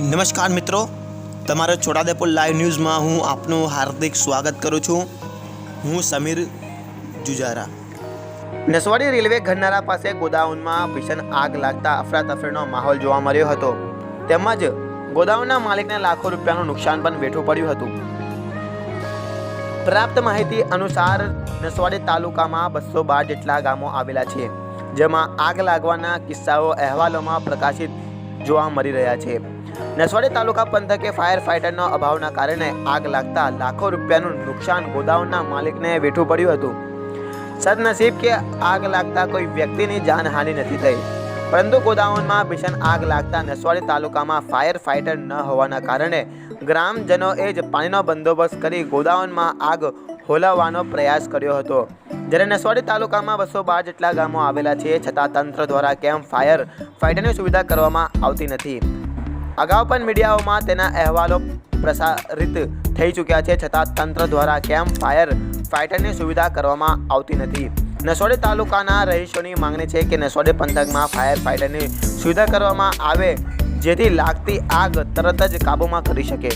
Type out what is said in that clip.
નમસ્કાર મિત્રો, તમારો છોટાઉદેપુર લાઈવ ન્યૂઝમાં હું આપનું હાર્દિક સ્વાગત કરું છું। હું સમીર જુજારા। નસવાડી રેલવે ગરનાળા પાસે ગોડાઉનમાં ભીષણ આગ લાગતા અફરાતફરીનો માહોલ જોવા મળ્યો હતો, તેમજ ગોડાઉનના માલિકને લાખો રૂપિયાનું નુકસાન પણ વેઠવું પડ્યું હતું। પ્રાપ્ત માહિતી અનુસાર નસવાડી તાલુકામાં 212 જેટલા ગામો આવેલા છે, જેમાં આગ લાગવાના કિસ્સાઓ અહેવાલોમાં પ્રકાશિત જોવા મળી રહ્યા છે। નસવાડી તાલુકા પંથકે ફાયર ફાઇટરનો અભાવના કારણે આગ લાગતા લાખો રૂપિયાનું નુકસાન ગોડાઉનના માલિકને વેઠવું પડ્યું હતું। સદનસીબ કે આગ લાગતા કોઈ વ્યક્તિની જાનહાનિ નથી થઈ, પરંતુ ગોડાઉનમાં ભીષણ આગ લાગતા નસવાડી તાલુકામાં ફાયર ફાઇટર ન હોવાના કારણે ગ્રામજનોએ જ પાણીનો બંદોબસ્ત કરી ગોડાઉનમાં આગ હોલવવાનો પ્રયાસ કર્યો હતો। જ્યારે નસવાડી તાલુકામાં 212 જેટલા ગામો આવેલા છે, છતાં તંત્ર દ્વારા કેમ ફાયર ફાઇટરની સુવિધા કરવામાં આવતી નથી। અગાઉ પણ મીડિયાઓમાં તેના અહેવાલો પ્રસારિત થઈ ચૂક્યા છે, છતાં તંત્ર દ્વારા કેમ ફાયર ફાઇટરની સુવિધા કરવામાં આવતી નથી। નસવાડી તાલુકાના રહીશોની માંગણી છે કે નસવાડી પંથકમાં ફાયર ફાઇટરની સુવિધા કરવામાં આવે, જેથી લાગતી આગ તરત જ કાબૂમાં કરી શકે।